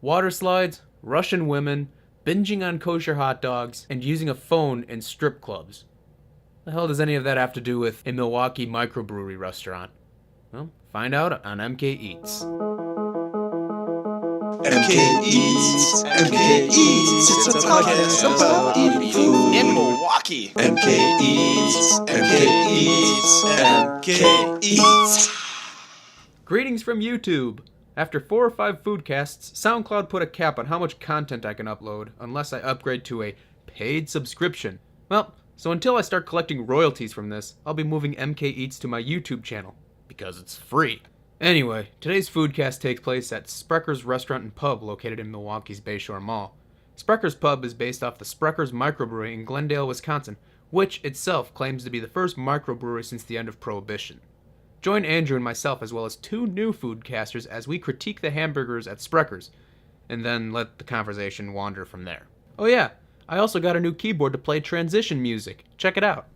water slides, Russian women, binging on kosher hot dogs, and using a phone in strip clubs. The hell does any of that have to do with a Milwaukee microbrewery restaurant? Well, find out on MKEats. MKEats, MKEats, it's a podcast about eating food in Milwaukee. MKEats, MKEats, MKEats. Greetings from YouTube. After 4 or 5 foodcasts, SoundCloud put a cap on how much content I can upload unless I upgrade to a paid subscription. Well, so until I start collecting royalties from this, I'll be moving MKEats to my YouTube channel, because it's free. Anyway, today's foodcast takes place at Sprecher's Restaurant and Pub located in Milwaukee's Bayshore Mall. Sprecher's Pub is based off the Sprecher's microbrewery in Glendale, Wisconsin, which itself claims to be the first microbrewery since the end of Prohibition. Join Andrew and myself as well as 2 new foodcasters as we critique the hamburgers at Sprecher's, and then let the conversation wander from there. Oh yeah, I also got a new keyboard to play transition music. Check it out.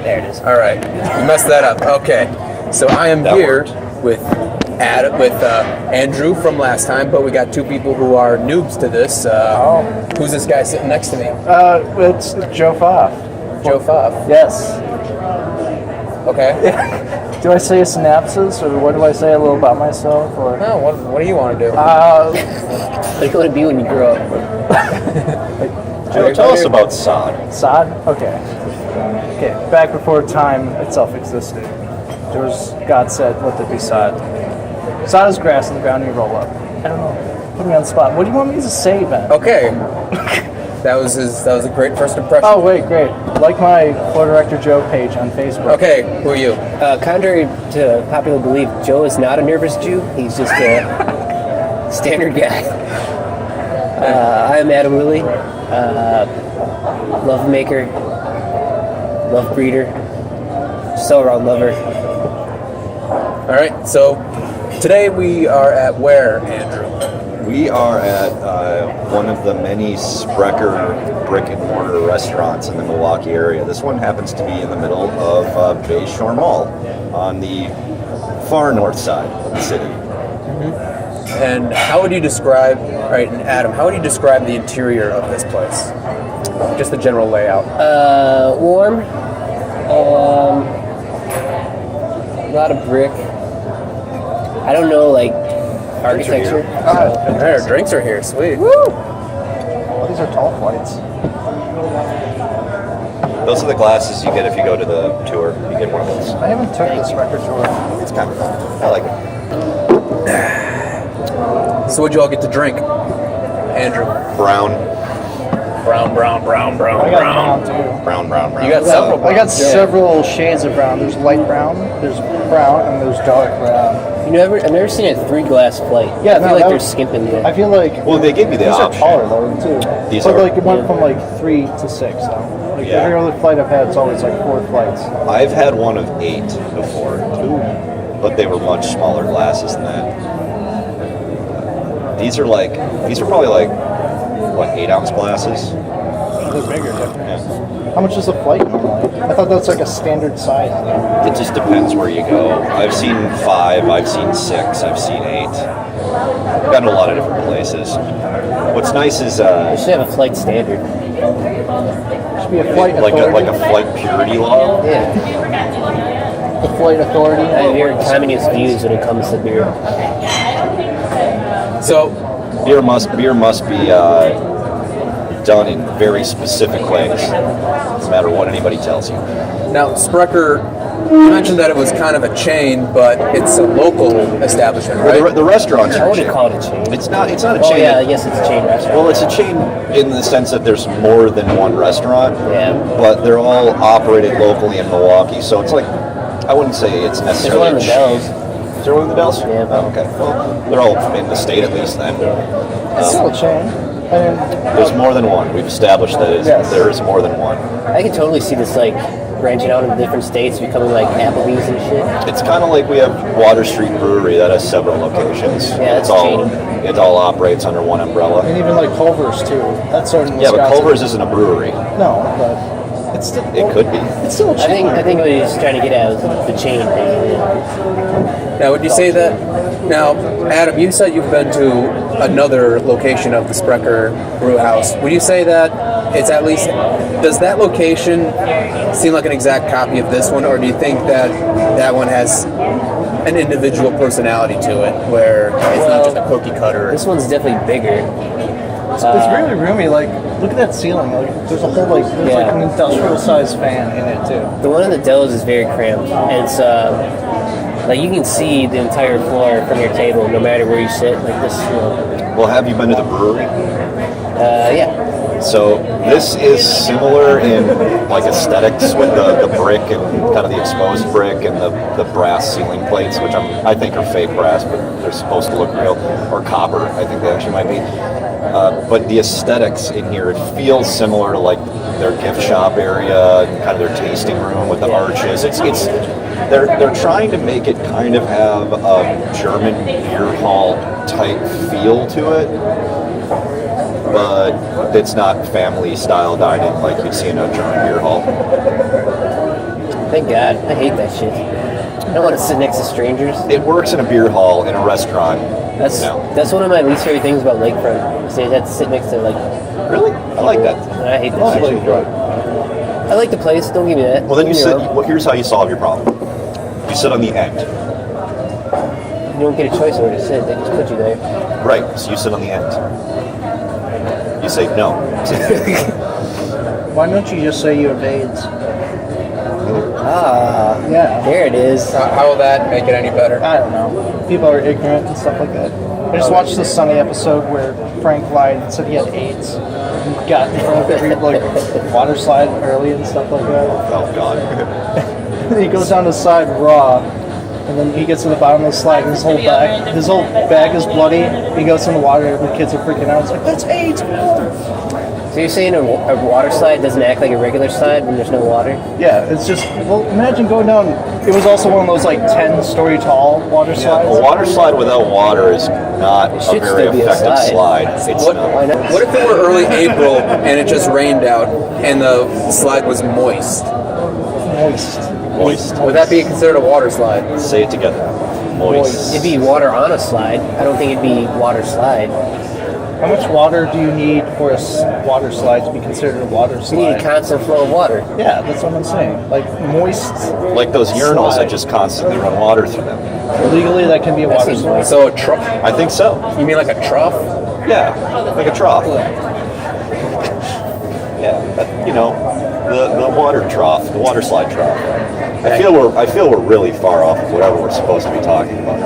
There it is. All right, you messed that up. Okay, so I am here with Andrew from last time, but we got 2 people who are noobs to this. Who's this guy sitting next to me? It's Joe Foff. Joe Foff. Yes. Okay. Do I say a synopsis, or what do I say a little about myself, or? No, what do you want to do? What do you want to be when you grow up? Joe, tell us about sod. Sod? Okay. Back before time itself existed, God said, let there be sod. Sod is grass in the ground and you roll up. I don't know. Put me on the spot. What do you want me to say, Ben? Okay. That was a great first impression. Oh, wait, great. Like my Floor Director Joe page on Facebook. Okay, who are you? Contrary to popular belief, Joe is not a nervous Jew. He's just a standard guy. I'm Adam Willie, love maker, love breeder, just all around lover. All right, so today we are at where, Andrew? We are at one of the many Sprecher brick and mortar restaurants in the Milwaukee area. This one happens to be in the middle of Bayshore Mall on the far north side of the city. Mm-hmm. And how would you describe, right, and Adam, how would you describe the interior of this place? Just the general layout. Warm, a lot of brick. I don't know, like, architecture. Our drinks are here, sweet. Woo! These are tall flights. Those are the glasses you get if you go to the tour. You get one of those. I haven't took this record tour. It's kind of fun. I like it. So what'd you all get to drink? Andrew. Brown. Brown. I got brown too. Brown. You got several. I got several shades of brown. There's light brown, there's brown, and there's dark brown. I've never seen a 3-glass flight. Yeah, I feel like they're skimping it. I feel like Well, they give you the these option. are taller though too. These but are- like it went from like 3 to 6 though. Like Yeah. every other flight I've had, it's always like 4 flights. I've had one of 8 before, but they were much smaller glasses than that. These are probably like, what, 8-ounce glasses? They're bigger, definitely. Yeah. How much is a flight normally? I thought that's like a standard size. It just depends where you go. I've seen 5, I've seen 6, I've seen 8. I've gone to a lot of different places. What's nice is They should have a flight standard. Should be a flight like authority. a flight purity law. Yeah. The flight authority. I have your communist views when it comes to beer. So, Beer must be done in very specific ways, no matter what anybody tells you. now Sprecher, you mentioned that it was kind of a chain, but it's a local establishment, right? The restaurants I are a wouldn't chain. call it a chain. It's not a Oh chain. yeah, I guess it's a chain restaurant. Well, it's a chain in the sense that there's more than one restaurant, Yeah. but they're all operated locally in Milwaukee, so it's like, I wouldn't say it's There's necessarily one in the a chain. Dells. Is there one in the Dells? Yeah. Oh, okay. Well, they're all in the state at least then. It's still a chain. I mean, There's more than one. We've established that Yes. there is more than one. I could totally see this like branching out into different states, becoming like Applebee's and shit. It's kind of like we have Water Street Brewery that has several locations. Yeah, it's that's all cheating. it all operates under one umbrella. And even like Culver's too. That's certain. Yeah, but Wisconsin. Culver's isn't a brewery. No, but it's still. It could be. It's still a chain. I think what he's trying to get at was the chain thing. Now, would you say that? Now, Adam, you said you've been to another location of the Sprecher Brew House. Would you say that it's at least? Does that location seem like an exact copy of this one, or do you think that that one has an individual personality to it, where it's not just a cookie cutter? This one's definitely bigger. It's really roomy. Like, look at that ceiling. Like, there's a whole like an industrial sized fan in it too. The one in the Dells is very cramped, and it's like you can see the entire floor from your table, no matter where you sit. Like this. Well, have you been to the brewery? Yeah. So this is similar in like aesthetics with the brick and kind of the exposed brick and the brass ceiling plates, which I think are fake brass, but they're supposed to look real, or copper. I think they actually might be. But the aesthetics in here, it feels similar to like their gift shop area, and kind of their tasting room with the arches. They're trying to make it kind of have a German beer hall type feel to it, but it's not family style dining like you'd see in a German beer hall. Thank God. I hate that shit. I don't want to sit next to strangers. It works in a beer hall, in a restaurant. That's one of my least favorite things about Lakefront. Is they have to sit next to like. Really? I like that. I hate that shit. I like the place. Don't give me that. Well, then you sit. Well, here's how you solve your problem. You sit on the end. You don't get a choice where to sit. They just put you there. Right. So you sit on the end. You say no. Why don't you just say you have AIDS? Yeah. There it is. How will that make it any better? I don't know. People are ignorant and stuff like that. I just watched the Sunny episode where Frank lied and said he had AIDS. And got in front of every like water slide early and stuff like that. Oh God. He goes down the slide raw, and then he gets to the bottom of the slide, and his whole bag is bloody. He goes in the water, and the kids are freaking out. It's like, that's AIDS, man. So you're saying a water slide doesn't act like a regular slide when there's no water? Yeah, it's just, well, imagine going down. It was also one of those like 10-story tall water slides. A water slide without water is not a very effective slide. It's not. What if it were early April and it just rained out and the slide was moist? Moist. Would that be considered a water slide? Say it together. Moist. It'd be water on a slide. I don't think it'd be water slide. How much water do you need for a water slide to be considered a water slide? You need a constant flow of water. Yeah, that's what I'm saying. Like moist. Like those urinals slide. that just constantly run water through them. Legally, that can be a water slide. So a trough? I think so. You mean like a trough? Yeah, like a trough. Yeah, the water trough, the water slide trough. I feel we're really far off of whatever we're supposed to be talking about.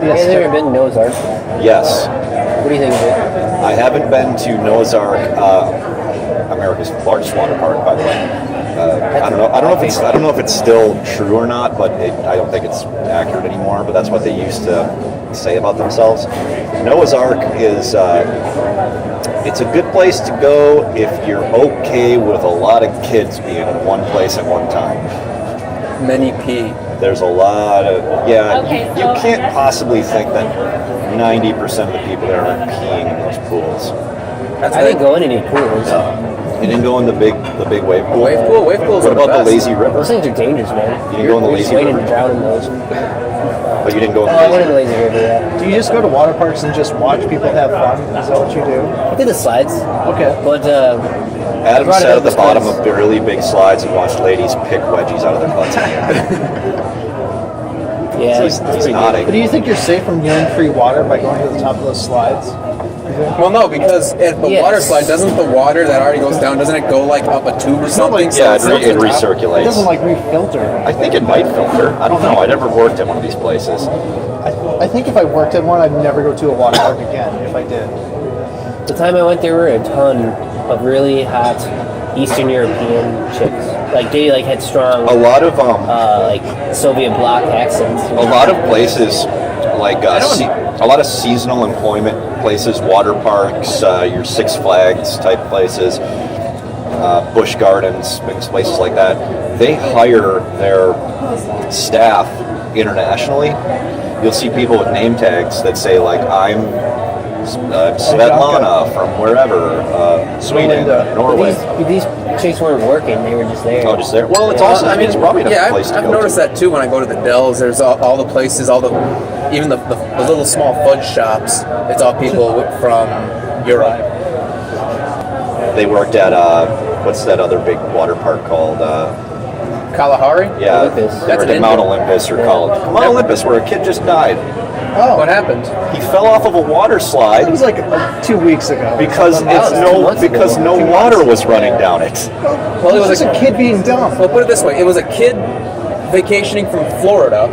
Have you ever been to Noah's Ark? Yes. What do you think of it? I haven't been to Noah's Ark, America's largest water park, by the way. I don't know if it's still true or not, but I don't think it's accurate anymore. But that's what they used to say about themselves. Noah's Ark is it's a good place to go if you're okay with a lot of kids being in one place at one time. Many pee. There's a lot of you can't possibly think that 90% of the people there aren't peeing in those pools. I didn't go in any pools. You didn't go in the big wave pool? Wave pools What are about the best. lazy river? Those things are dangerous, man. You didn't go in the You're lazy just waiting river? to drown in those. But you didn't go in Oh, the I went lazy in the lazy river, yeah. Do you just go to water parks and just watch people have fun? Is that what you do? I did the slides. Okay. But, Adam brought it sat up at the because- bottom of the really big slides and watched ladies pick wedgies out of their butts. yeah. He's nodding. But do you think you're safe from urine-free water by going to the top of those slides? Well, no, because if the Yes. water slide, doesn't the water that already goes down, doesn't it go like up a tube or something? Yeah, So it it's up to the top? It recirculates. doesn't like refilter. I think it might filter. I don't know. I never worked at one of these places. I think if I worked at one, I'd never go to a water park again if I did. The time I went, there were a ton of really hot Eastern European chicks. Like, they, like, had strong, A lot of like, Soviet bloc accents. a lot of places like a lot of seasonal employment places, water parks, your Six Flags type places, Busch Gardens, places like that, they hire their staff internationally. You'll see people with name tags that say like, I'm Svetlana from wherever, Sweden, Norway. But these chicks weren't working; they were just there. Oh, just there. Well, it's also. I mean, it's probably a place to I've go noticed to. that too when I go to the Dells. There's all the places, even the little small fudge shops. It's all people from Europe. They worked at what's that other big water park called? Kalahari? Yeah, Olympus. they That's worked an at Mount indoor. Olympus or Mount Olympus, where a kid just died. Oh, What happened? He fell off of a water it slide was like 2 weeks ago. because no water was running down it. Well, it was just a kid being dumb. Well, put it this way: it was a kid vacationing from Florida,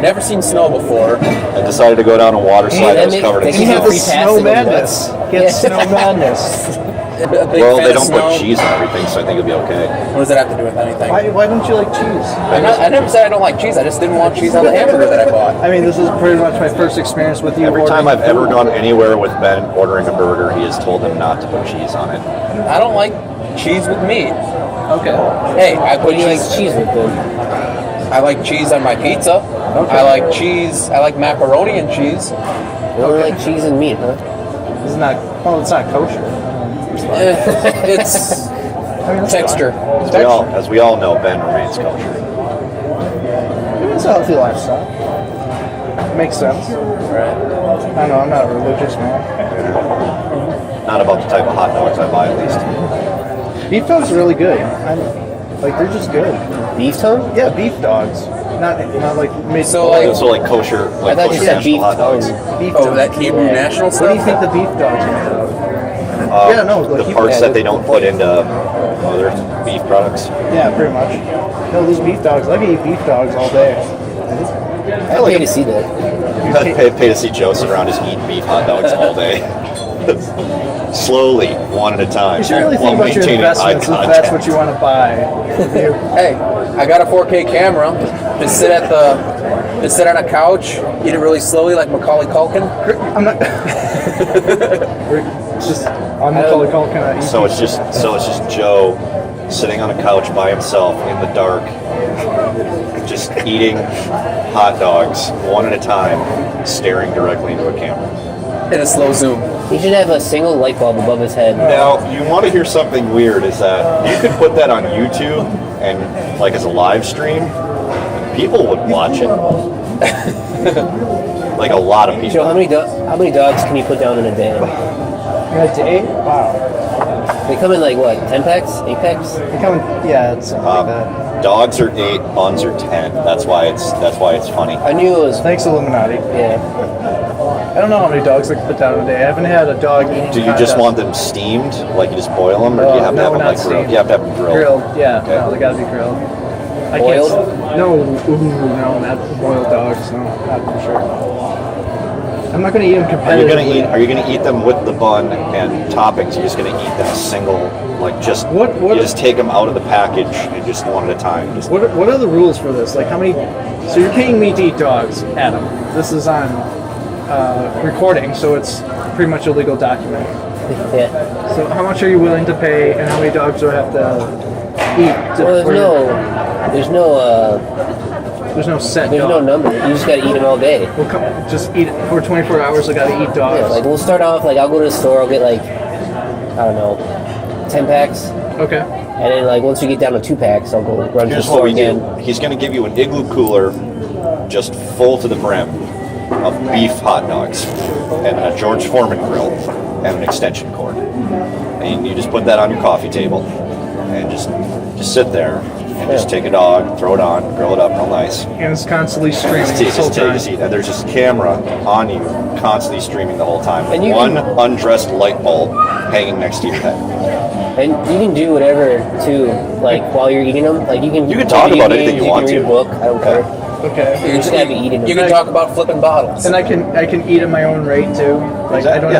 never seen snow before. I decided to go down a water slide that was covered in they You can have have the free snow. passing snow on madness. that. Get Yeah. snow madness. A big Well, fan they of don't snow. put cheese on everything, so I think it'll be okay. What does that have to do with anything? Why don't you like cheese? I never said I don't like cheese. I just didn't want cheese on the hamburger that I bought. I mean, this is pretty much my first experience with you. Every time ordering I've ever food. gone anywhere with Ben ordering a burger, he has told them not to put cheese on it. I don't like cheese with meat. Okay. Hey, I What put do you like cheese. cheese with, though? I like cheese on my pizza. Okay. I like cheese. I like macaroni and cheese. You don't like cheese and meat, huh? It's not. Well, it's not kosher. It's I mean, that's texture. As we all know, Ben remains kosher. fine. It's a healthy lifestyle. Makes sense. Right. I know. I'm not a religious man. Not about the type of hot dogs I buy, at least. Beef dogs are really good. They're just good. Beef tongue? Yeah, beef dogs. Not like made. So, like- So like kosher, I like thought you kosher said national beef hot dogs. tongue. beef Oh, dogs. that Hebrew national What stuff. do you think the beef dogs are made of? Yeah, no, like The you- parts yeah, that they don't put into other beef products. Yeah, pretty much. No, those beef dogs. I can eat beef dogs all day. I like to see that. I'd pay to see Joe sit around just eat beef hot dogs all day. Slowly, one at a time. You should really while think about your maintaining eye investments if contact. that's what you want to buy. Hey, I got a 4K camera. Just sit on a couch, eat it really slowly like Macaulay Culkin. I'm not. We're just on the color call. Can I eat? So it's just Joe sitting on a couch by himself in the dark, just eating hot dogs one at a time, staring directly into a camera. In a slow zoom. He should have a single light bulb above his head. Now, you want to hear something weird is that you could put that on YouTube and like as a live stream, people would watch it. Like a lot of Joe, people. how many dogs can you put down in a day? In a day? Wow. They come in like what, 10 packs, 8 packs? They come. Yeah, it's something like that. Dogs are 8, buns are 10. That's why it's funny. I knew it was. Thanks, Illuminati. Yeah. I don't know how many dogs I can put down a day. I haven't had a dog eating. Do you just want them steamed, like you just boil them, or do you have to have them like grilled? You have to have them grilled. Grilled, yeah. Okay. No, they gotta be grilled. I Boiled? Can't, no, no, not boiled dogs. No, not for sure. I'm not gonna eat them competitively. Are you gonna eat them with the bun and toppings? You're just gonna eat them single, like just What- you just take them out of the package and just one at a time. Just What are the rules for this? Like how many? So you're paying me to eat dogs, Adam. This is on recording, so it's pretty much a legal document. Yeah. So how much are you willing to pay, and how many dogs do I have to eat? Well, There's no set there's no dog. number. You just gotta eat them all day. We'll come, just eat it for 24 hours. I gotta eat dogs. Yeah, like we'll start off like I'll go to the store, I'll get like I don't know, 10 packs, Okay. and then like once we get down to 2 packs, I'll go run to the here's what store we again. do. He's gonna give you an igloo cooler, just full to the brim, of beef hot dogs, and a George Foreman grill, and an extension cord. And you just put that on your coffee table, and just sit there, and just take a dog, throw it on, grill it up real nice. And it's constantly streaming Just this whole take time. a seat, and there's just camera on you, constantly streaming the whole time. And you One can- undressed light bulb hanging next to your head. And you can do whatever too, like while you're eating them. Like you can can play talk video about anything games, you want can read to. a book. I don't care. Okay. You just gotta be eating them. You can talk about flipping bottles. And I can eat at my own rate too. Like I don't.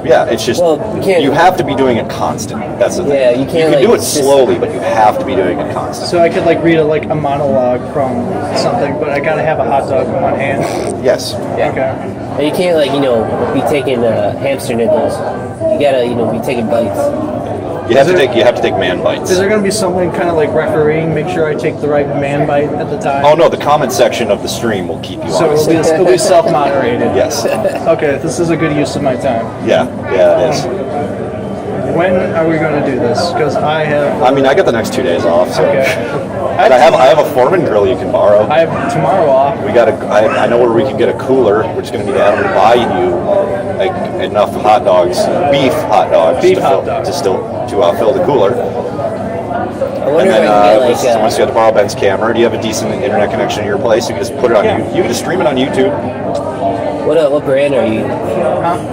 Yeah, it's just Well, you can't- you have to be doing it constant. That's the thing. Yeah, you can't, You can do like, it just- slowly, but you have to be doing it constant. So I could like read a monologue from something, but I gotta have a hot dog in one hand. Yes. Okay. And you can't like be taking hamster nipples. You gotta be taking bites. You have to take man bites. Is there going to be someone kind of like refereeing, make sure I take the right man bite at the time? Oh no, the comment section of the stream will keep you So honest. it'll be self-moderated. Yes. Okay, this is a good use of my time. Yeah, it is. When are we going to do this? Because I have. I mean, I got the next 2 days off, so. Okay. But I have a Foreman grill you can borrow. I have tomorrow off. I know where we can get a cooler, which is going to be Adam to buy you like enough hot dogs, beef hot dogs, to fill the cooler. I wonder And then if I can get once you have to borrow Ben's camera, do you have a decent internet connection in your place? You can just put it on you can just stream it on YouTube. what brand are you?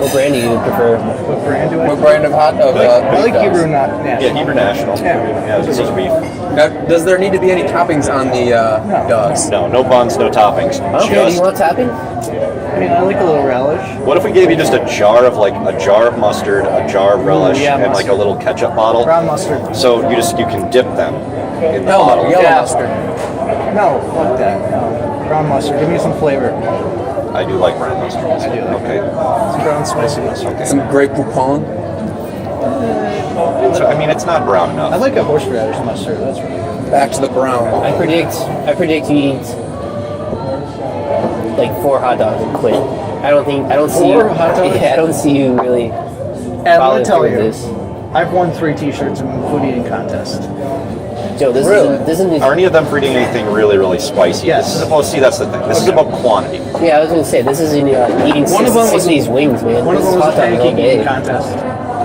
What brand do you prefer? What brand do I? What brand of hot dog? I like Hebrew National. Yeah, Hebrew National. Yeah. This is beef. Now, does there need to be any toppings on the dogs? No buns, no toppings. Okay, do you want topping? I mean, I like a little relish. What if we gave you just a jar of mustard, a jar of relish, and mustard. like a little ketchup bottle? Brown mustard. So you can dip them in the Yellow bottle. mustard. No, fuck that. No. Brown mustard. Give me some flavor. I do like brown mustard. I do like Okay. Some brown spicy mustard. Some Grey Poupon. So, I mean, it's not brown enough. I like a horseradish mustard. That's really good. Back to the brown. I predict you eat like 4 hot dogs and quit. I don't see you. 4 hot dogs? Yeah, I don't see you really. And I'm following gonna tell through you, with this. I've won 3 T-shirts in food eating contest. Joe, this isn't. Are any of them for eating anything really, really spicy? Yes. See, that's the thing. This is about quantity. Yeah, I was gonna say this isn't eating One of them was- 60s wings, man. One of This them is was a hot dogs all pancake day. eating contest.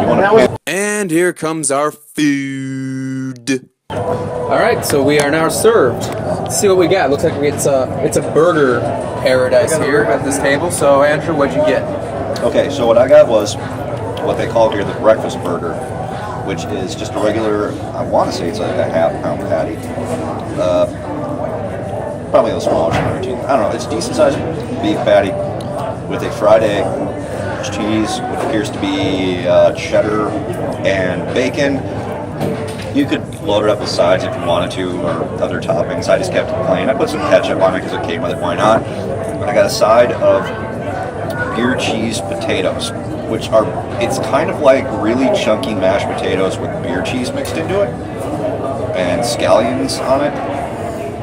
You want That to was And here comes our food. All right, so we are now served. Let's see what we got. Looks like it's a burger paradise here at this table. So Andrew, what'd you get? Okay, so what I got was what they call here the breakfast burger, which is just a regular, I want to say it's like a half-pound patty. Probably a little smaller than 13. I don't know, it's a decent-sized beef patty with a fried egg, cheese, which appears to be cheddar and bacon. You could load it up with sides if you wanted to, or other toppings. I just kept it plain. I put some ketchup on it because it came with it, why not? I got a side of beer cheese potatoes, which are, it's kind of like really chunky mashed potatoes with beer cheese mixed into it, and scallions on it,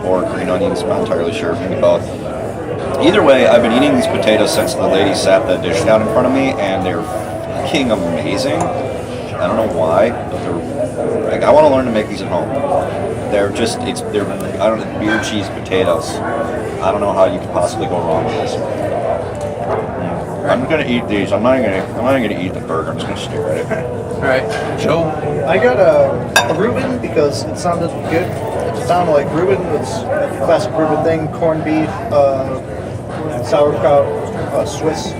or green onions, I'm not entirely sure, maybe both. Either way, I've been eating these potatoes since the lady sat the dish down in front of me, and they're fucking amazing. I don't know why, but they're, like, I want to learn to make these at home. They're just, they're, I don't know, beer cheese potatoes. I don't know how you could possibly go wrong with this. I'm gonna eat these. I'm not gonna eat the burger. I'm just gonna stare at it. All right, Joe. I got a Reuben because it sounded good. It sounded like Reuben. It's a classic Reuben thing: corned beef, sauerkraut, Swiss,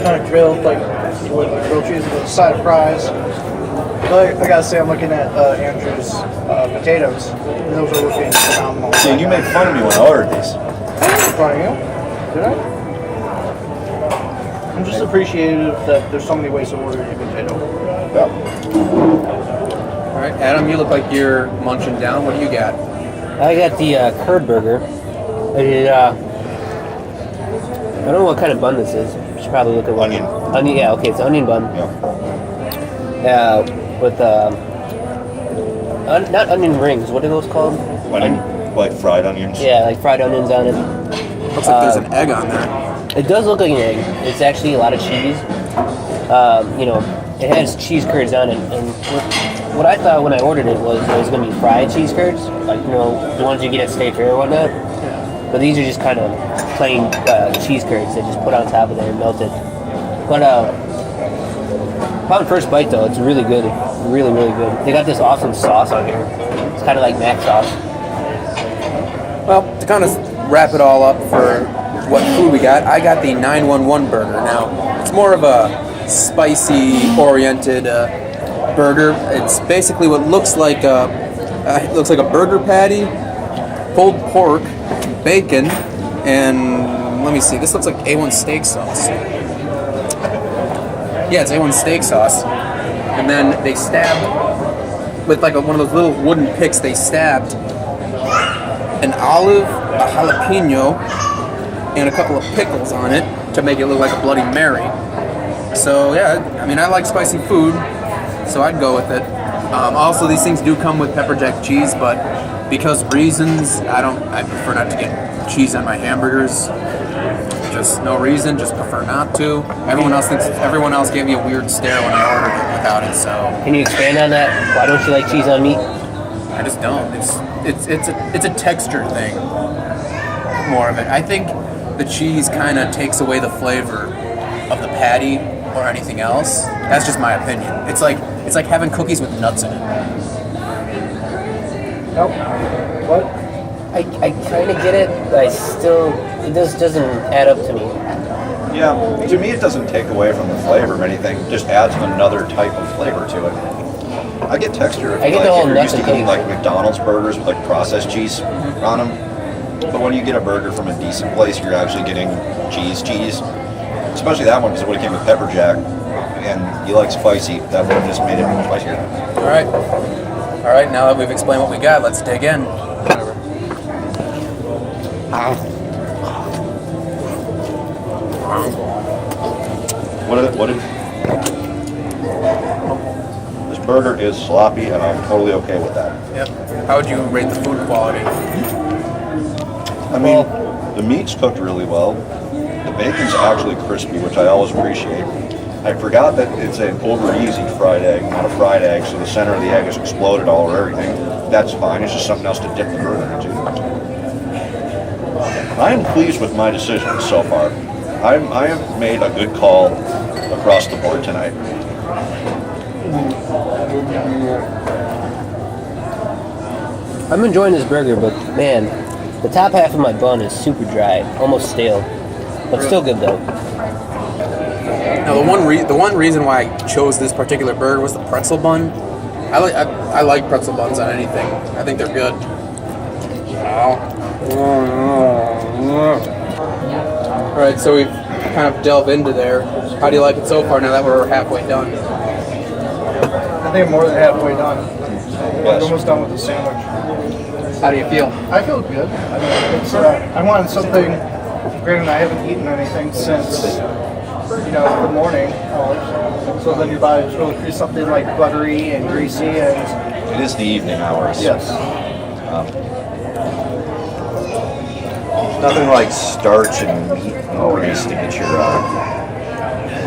kind of grilled like grilled cheese with a side of fries. But I gotta say, I'm looking at Andrew's potatoes, and those are looking phenomenal. See, you made fun of me when I ordered these. In front of you? Did I? I'm just appreciative that there's so many ways to order a potato. All right, Adam, you look like you're munching down. What do you got? I got the curd burger. I did, I don't know what kind of bun this is. You should probably look at one. Onion, yeah, okay, it's an onion bun. Yeah. With, not onion rings, what are those called? Onion, like fried onions. Yeah, like fried onions on it. Looks like there's an egg on there. It does look like an egg. It's actually a lot of cheese. It has cheese curds on it. And what I thought when I ordered it was going to be fried cheese curds, like, the ones you get at State Fair or whatnot. But these are just kind of plain cheese curds that just put on top of there and melted. But upon first bite though, it's really good. Really, really good. They got this awesome sauce on here. It's kind of like mac sauce. Well, to kind of wrap it all up for what food we got, I got the 911 burger. Now, it's more of a spicy-oriented burger. It's basically what looks like a burger patty, pulled pork, bacon, and let me see. This looks like A1 steak sauce. Yeah, it's A1 steak sauce. And then they stabbed with like one of those little wooden picks. They stabbed an olive, a jalapeno, and a couple of pickles on it to make it look like a Bloody Mary. So yeah, I mean, I like spicy food, so I'd go with it. Also, these things do come with pepper jack cheese, but because reasons, I prefer not to get cheese on my hamburgers. Just no reason, just prefer not to. Everyone else gave me a weird stare when I ordered it without it, so. Can you expand on that? Why don't you like cheese on meat? I just don't. It's a texture thing. More of it. I think the cheese kind of takes away the flavor of the patty or anything else. That's just my opinion. It's like having cookies with nuts in it. Nope. What? I kind of get it, but it doesn't add up to me. Yeah, to me it doesn't take away from the flavor of anything. It just adds another type of flavor to it. I get texture. I get the whole if you're nuts used to and eating cookies. like McDonald's burgers with like processed cheese on them. But when you get a burger from a decent place, you're actually getting cheese. Especially that one because it would have came with pepper jack. And you like spicy. That would have just made it more spicier. All right. Now that we've explained what we got, let's dig in. What did this burger is sloppy, and I'm totally okay with that. Yep. How would you rate the food quality? I mean, the meat's cooked really well. The bacon's actually crispy, which I always appreciate. I forgot that it's an over-easy fried egg, not a fried egg, so the center of the egg is exploded all over everything. That's fine. It's just something else to dip the burger into. I am pleased with my decision so far. I have made a good call across the board tonight. I'm enjoying this burger, but man, the top half of my bun is super dry, almost stale, but still good though. Now, the one reason why I chose this particular burger was the pretzel bun. I like pretzel buns on anything. I think they're good. All right, so we've kind of delved into there. How do you like it so far? Now that we're halfway done. I think I'm more than halfway done. I'm almost done with the sandwich. How do you feel? I feel good. I mean, I wanted something. Granted, I haven't eaten anything since the morning. So then your body just really creates something like buttery and greasy and. It is the evening hours. Yes. Nothing like starch and meat and grease to get your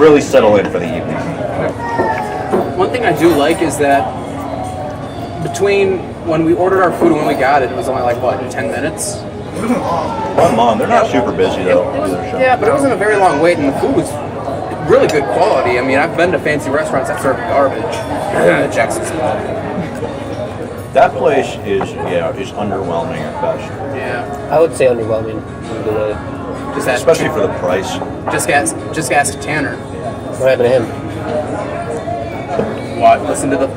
really settle in for the evening. One thing I do like is that between when we ordered our food and when we got it, it was only like, 10 minutes? Not long. They're not super busy though. Yeah, but it wasn't a very long wait, and the food was really good quality. I mean, I've been to fancy restaurants that serve garbage at Jackson's. That place is underwhelming at best. Yeah. I would say underwhelming. Just ask, Especially for the price. Just ask Tanner. What happened to him? What? Listen to it.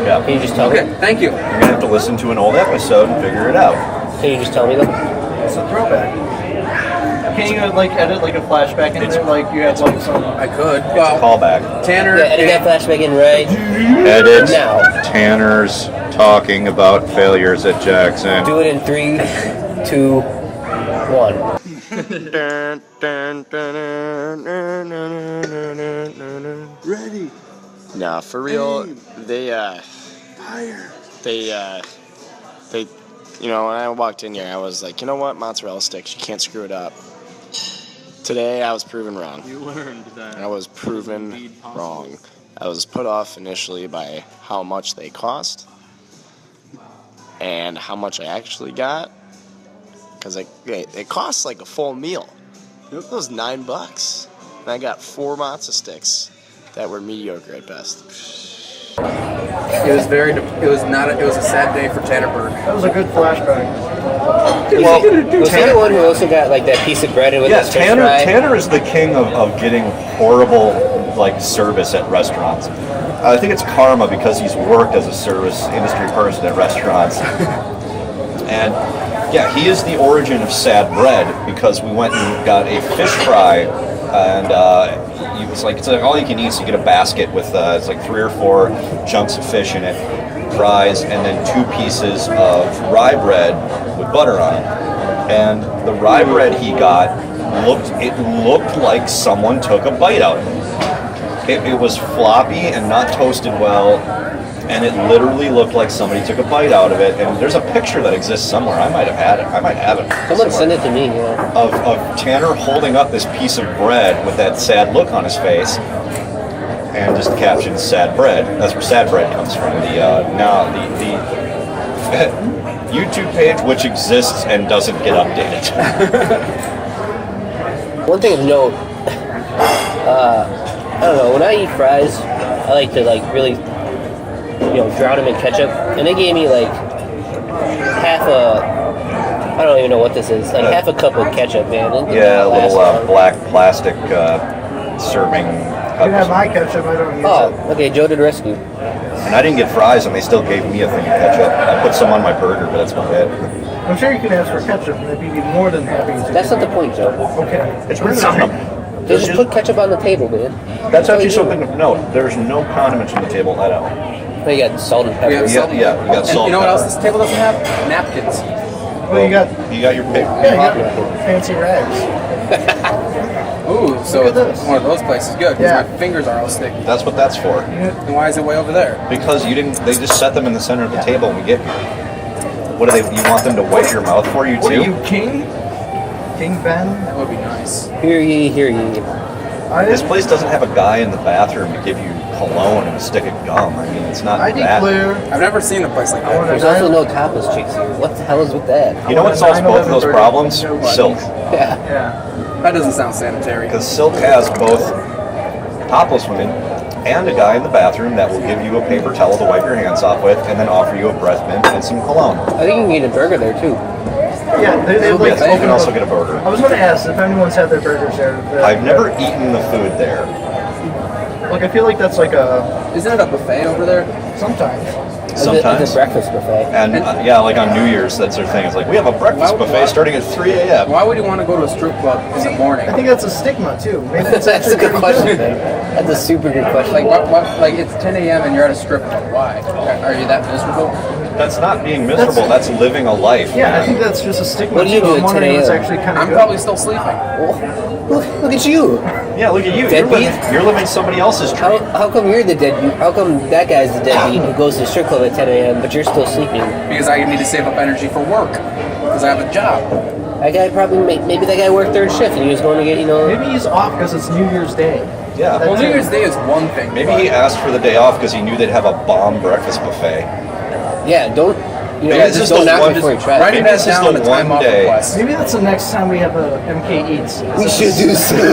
Yeah. Can you just tell me? Okay, thank you. You're gonna have to listen to an old episode and figure it out. Can you just tell me though? It's a throwback. Can you edit a flashback in there? Like you have some. I could. Callback. Tanner. Yeah, edit that flashback in right Edit now. Tanner's talking about failures at Jackson. Do it in 3, 2, 1. Ready. Nah, for real, they, Fire. when I walked in here, I was like, you know what, mozzarella sticks, you can't screw it up. Today, I was proven wrong. You learned that. I was proven wrong. I was put off initially by how much they cost and how much I actually got, because it costs like a full meal. It was $9, and I got 4 matzo sticks that were mediocre at best. It was a sad day for Tanner Burke. That was a good flashback. Was he the one who also got like that piece of bread with Yeah, his fish fry? Tanner is the king of getting horrible service at restaurants. I think it's karma because he's worked as a service industry person at restaurants. And yeah, he is the origin of sad bread because we went and got a fish fry and it's like all you can eat. So you get a basket with it's like 3 or 4 chunks of fish in it, fries, and then 2 pieces of rye bread with butter on it. And the rye bread he got looked like someone took a bite out of it. It was floppy and not toasted well, and it literally looked like somebody took a bite out of it. And there's a picture that exists somewhere. I might have had it. I might have it. Someone somewhere. send it to me. Yeah. Of Tanner holding up this piece of bread with that sad look on his face, and just the caption "sad bread." That's where sad bread comes from. The YouTube page, which exists and doesn't get updated. One thing to note, I don't know, when I eat fries, I like to really, drown them in ketchup. And they gave me half I don't even know what this is, half a cup of ketchup, man. Yeah, a little black plastic serving. You have my ketchup, I don't use it. Okay, Joe did rescue. And I didn't get fries, and they still gave me a thing of ketchup. I put some on my burger, but that's about it. I'm sure you can ask for ketchup, and they'd be more than happy to. That's not the point, Joe. Okay. It's bring some. They just put ketchup on the table, man. That's actually something to note. There's no condiments on the table at all. Oh, you got salt and pepper. Yeah, you got salt. And you know what pepper. else this table doesn't have? Napkins. Well, you got your pick. you got fancy rags. Ooh, so Look at this. one of those places good because Yeah. my fingers are all sticky. That's what that's for. And why is it way over there? Because you didn't. They just set them in the center of the table when we get here. What do they? You want them to wipe your mouth for you too? What are you, King? King Ben? That would be nice. Hear ye, hear ye. This place doesn't have a guy in the bathroom to give you cologne and a stick of gum. I mean, it's not I that. declare. I've never seen a place like I want that. There's also no tapas chicks here. What the hell is with that? You know what solves both of those problems? Silk. Yeah. Yeah. That doesn't sound sanitary. Because Silk has both topless women and a guy in the bathroom that will give you a paper towel to wipe your hands off with, and then offer you a breath mint and some cologne. I think you can get a burger there too. Yeah, they like Yes, you can also get a burger. I was going to ask if anyone's had their burgers there. I've never eaten the food there. Like, I feel like that's like a. Isn't it a buffet over there? Sometimes. Sometimes. It's a breakfast buffet. And like on New Year's, that's their thing. It's like, we have a breakfast buffet starting at 3 a.m. Why would you want to go to a strip club in the morning? I think that's a stigma too. Maybe it's That's a actually good pretty question, man. That's a super good question. Like it's 10 a.m. and you're at a strip club. Why? Are you that miserable? That's not being miserable. That's living a life. Yeah, I man. think that's just a stigma. What do you too. do I'm at 10 wondering if it's a.m.? actually kind of I'm good. probably still sleeping. Look at you. Yeah, look at you. Deadbeat? You're living somebody else's dream. How come you're the deadbeat? How come that guy's the deadbeat who goes to the strip club at 10 a.m. but you're still sleeping? Because I need to save up energy for work. Because I have a job. That guy maybe that guy worked third shift and he was going to get Maybe he's off because it's New Year's Day. Yeah. Well, New Year's Day is one thing. Maybe he asked for the day off because he knew they'd have a bomb breakfast buffet. Yeah, don't Maybe it's just just don't the knock one- before you try. Writing Maybe that this is down the on the time one off day. request. Maybe that's the next time we have a MKEats. We should do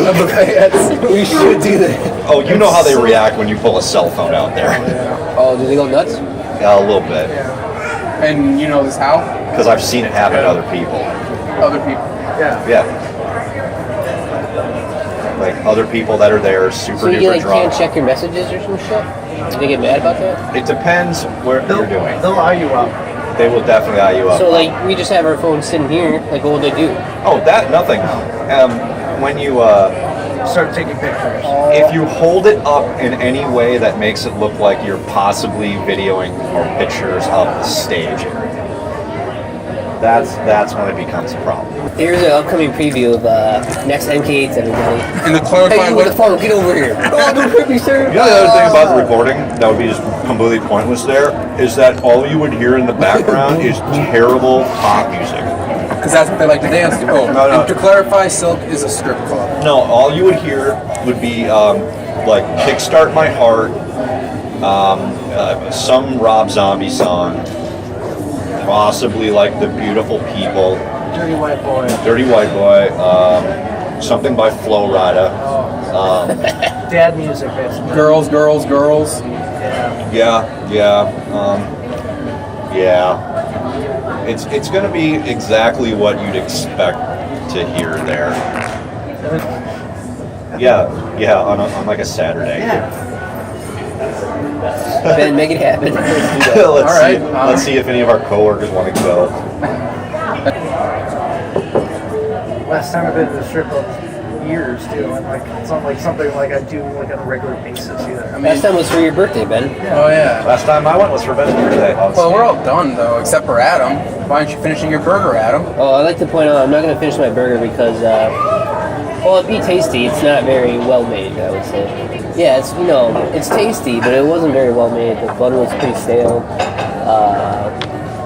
A buffet. We should do that. Oh, you know how they react when you pull a cell phone out there. Oh, do they go nuts? Yeah, a little bit. And you know this how? Because I've seen it happen to other people. Other people. Yeah. Yeah. Like other people that are there, super So you duper drunk. can't check your messages or some shit? Do they get mad about that? It depends where you're doing. They'll eye you up. They will definitely eye you up. So we just have our phones sitting here. Like, what would they do? Oh, that nothing. When you Start taking pictures. if you hold it up in any way that makes it look like you're possibly videoing or pictures of the stage area, that's when it becomes a problem. Here's an upcoming preview of next MKEats, everybody. And the Hey, clarifying you with the phone, get over here. Oh, don't hurt me, sir. You know the other thing about the recording that would be just completely pointless there is that all you would hear in the background is terrible pop music. Because that's what they like to dance to. Oh, No. and to clarify, Silk is a strip club. No, all you would hear would be like "Kickstart My Heart," some Rob Zombie song, possibly like "The Beautiful People," Dirty white boy. "Dirty White Boy," something by Flo Rida. Dad music, basically. Girls. Yeah. It's gonna be exactly what you'd expect to hear there. Yeah, on like a Saturday. Yeah. Ben, make it happen. Let's see if any of our coworkers want to go. Last time I've been to the strip club years too, and like it's not like something like I do like on a regular basis either. Last time was for your birthday, Ben. Oh, yeah. Last time I went was for Ben's birthday. Well, we're all done, though, except for Adam. Why aren't you finishing your burger, Adam? Oh, I'd like to point out I'm not going to finish my burger because, well, it'd be tasty. It's not very well made, I would say. Yeah, it's tasty, but it wasn't very well made. The bun was pretty stale,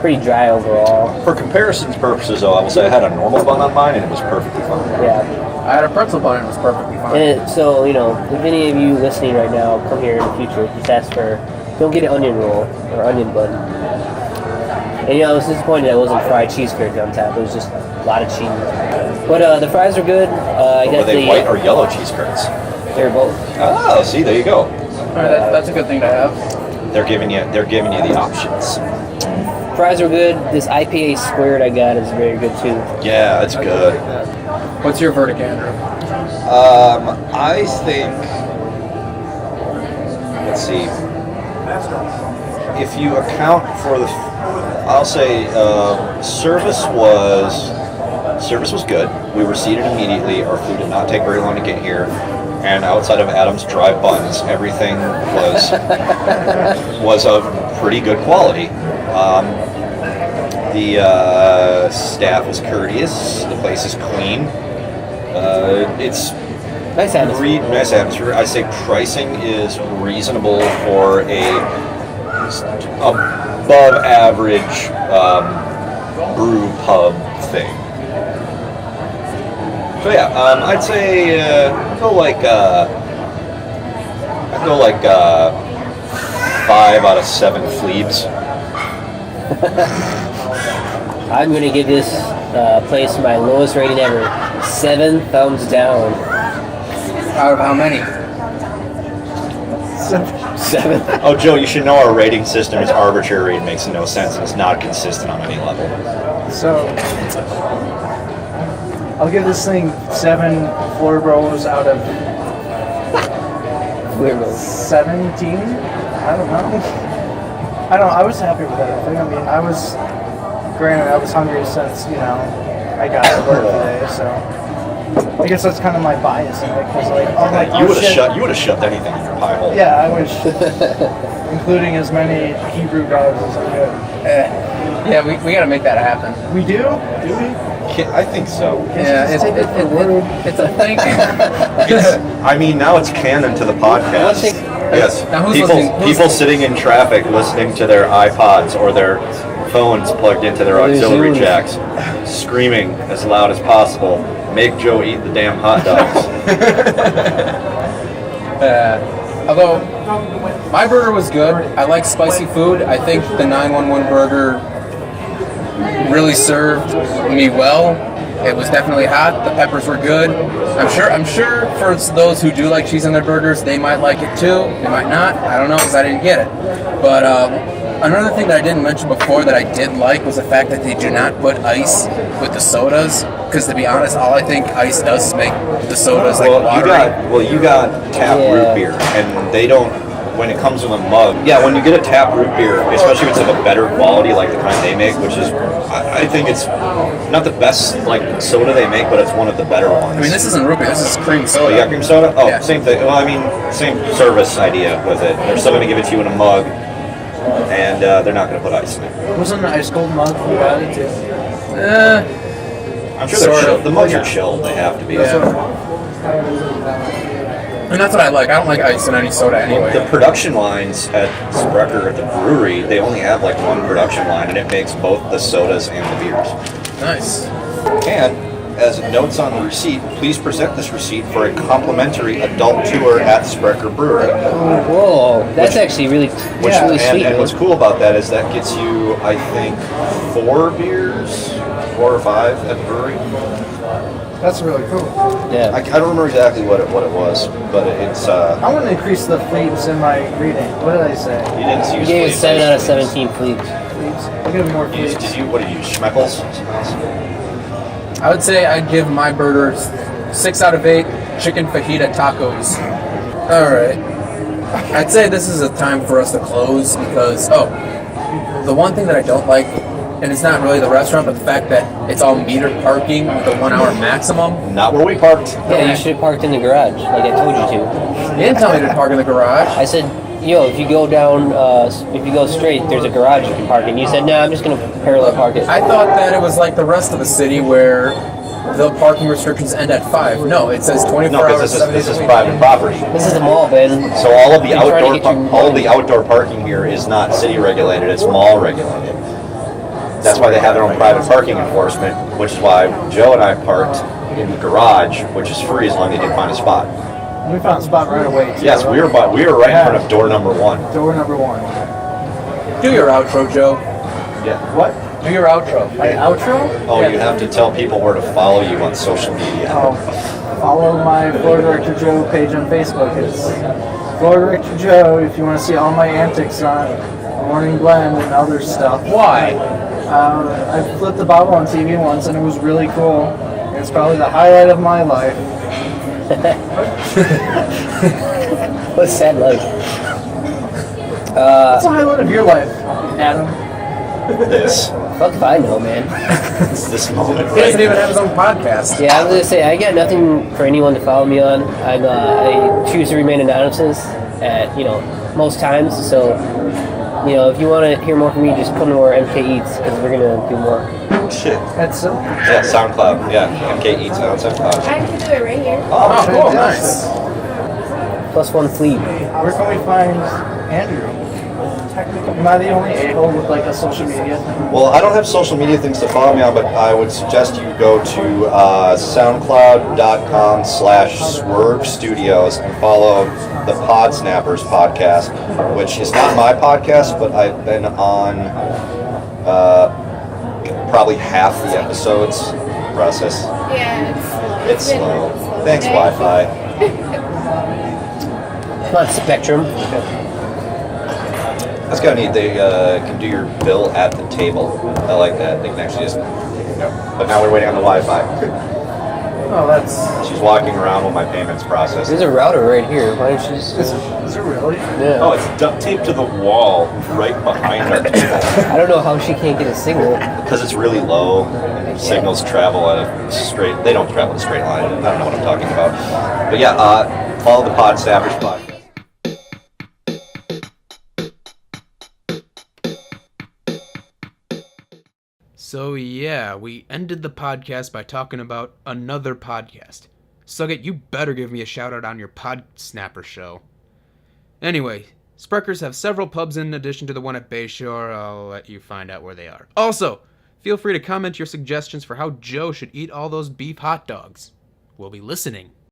pretty dry overall. For comparison's purposes, though, I will say I had a normal bun on mine, and it was perfectly fine. Yeah. I had a pretzel bun and it was perfectly fine. And so, if any of you listening right now come here in the future, just ask for, don't get an onion roll or onion bun. And I was disappointed I wasn't fried cheese curds on top. It was just a lot of cheese. But the fries are good. Were they white or yellow cheese curds? They're both. Oh, see, there you go. All right, that's a good thing to have. They're giving you the options. Fries are good. This IPA squared I got is very good too. Yeah, it's good. What's your verdict, Andrew? I think. Let's see. If you account for I'll say service was good. We were seated immediately. Our food did not take very long to get here. And outside of Adam's dry buns, everything was of pretty good quality. The staff was courteous. The place is clean. It's Nice atmosphere. nice atmosphere. I say pricing is reasonable for a above average brew pub thing. So yeah, I'd say I'd go like 5 out of 7 fleebs. I'm gonna give this place my lowest rating ever. 7 thumbs down. Out of how many? 7. Oh, Joe, you should know our rating system is arbitrary. It makes no sense, and it's not consistent on any level. So, I'll give this thing 7 floor bros out of 17. I don't know. I was happy with everything. I mean, I was hungry since I got to work today, so. I guess that's kind of my bias in it, because You would have shoved anything in your pie hole. Yeah, I wish, including as many Hebrew gods as I could. Yeah, we got to make that happen. We do? Do we? I think so. Yeah, it's a thing. I mean, now it's canon to the podcast. Yes, Now who's listening? people sitting in traffic listening to their iPods or their phones plugged into their auxiliary jacks, screaming as loud as possible, "Make Joe eat the damn hot dogs." Although my burger was good, I like spicy food. I think the 911 burger really served me well. It was definitely hot. The peppers were good. I'm sure for those who do like cheese on their burgers, they might like it too. They might not. I don't know because I didn't get it. But another thing that I didn't mention before that I did like was the fact that they do not put ice with the sodas. Because to be honest, all I think ice does is make the sodas like watery. You got tap root beer, and they don't. When it comes in a mug, when you get a tap root beer, especially if it's of a better quality, like the kind they make, which is, I think it's not the best like soda they make, but it's one of the better ones. I mean, this isn't root beer. This is cream Oh, soda. you got cream soda? Oh, Yeah. Same thing. Well, I mean, same service idea with it. They're still going to give it to you in a mug, and they're not going to put ice in it. Wasn't an ice cold mug you got it too? I'm sure they're chilled. The mugs are chilled. They have to be. And that's what I like. I don't like ice in any soda anyway. The production lines at Sprecher at the brewery, they only have like one production line, and it makes both the sodas and the beers. Nice. And as notes on the receipt, please present this receipt for a complimentary adult tour at Sprecher Brewery. Whoa, that's actually really sweet. And Man. what's cool about that is that gets you, I think, 4 beers, 4 or 5 at the brewery. That's really cool. Yeah. I don't remember exactly what it was, but it's. I want to increase the fleets in my reading. What did I say? You didn't You use gave it fleets. 7 out of 17 fleets. Fleets? I'll give more You fleets. what did you use? Schmeckles? I would say I'd give my burger 6 out of 8 chicken fajita tacos. All right. I'd say this is a time for us to close because, the one thing that I don't like, and it's not really the restaurant, but the fact that it's all metered parking with a 1 hour maximum. Not where we parked. Yeah, you should have parked in the garage, like I told you to. You didn't tell me to park in the garage. I said, if you go down, if you go straight, there's a garage you can park in. You said, no, I'm just going to parallel park it. I thought that it was like the rest of the city where the parking restrictions end at 5. No, it says 24 No, hours. because 7 this days is a week. private property. This is a mall, Ben. So all of the They're trying to get you all of the outdoor parking here is not city regulated, it's mall regulated. That's why they have their own private parking enforcement, which is why Joe and I parked in the garage, which is free as long as you can find a spot. We found a spot right away. Too, Yes, we were right in front of door number 1. Door number 1. Do your outro, Joe. Yeah. What? Do your outro. My outro? Oh, you have to tell people where to follow you on social media. Oh, follow my Floor Director Joe page on Facebook. It's Floor Director Joe if you want to see all my antics on Morning Blend and other stuff. Why? I flipped the bottle on TV once and it was really cool. It's probably the highlight of my life. What's sad life? What's the highlight of your life, Adam? This Fuck if I know, man. this moment He doesn't right even have his own podcast. Yeah, I was gonna say I got nothing for anyone to follow me on. I choose to remain anonymous at most times. So if you want to hear more from me, just come to our MKEats because we're gonna do more. Shit. That's so. Yeah, SoundCloud. Yeah, MKEats on SoundCloud. I can do it right here. Oh, cool. Nice. +1 fleet. Where can we find Andrew? Am I the only a-hole with like a social media thing? Well, I don't have social media things to follow me on, but I would suggest you go to soundcloud.com/Swerve Studios and follow the Pod Snappers podcast, which is not my podcast, but I've been on probably half the episodes. Process. Yeah, It's slow. Thanks, Wi-Fi. Come on, Spectrum. That's kind of neat. They can do your bill at the table. I like that. They can actually just. But now we're waiting on the Wi-Fi. Oh, that's. She's walking around while my payments process. There's a router right here. Why don't you just? Is it really? Yeah. Oh, it's duct taped to the wall right behind our table. I don't know how she can't get a signal. Because it's really low. And signals travel at a straight. They don't travel in a straight line. I don't know what I'm talking about. But yeah, follow the Pod Snappers podcast. So yeah, we ended the podcast by talking about another podcast. Sugget, you better give me a shout out on your Pod Snapper show. Anyway, Sprechers have several pubs in addition to the one at Bayshore. I'll let you find out where they are. Also, feel free to comment your suggestions for how Joe should eat all those beef hot dogs. We'll be listening.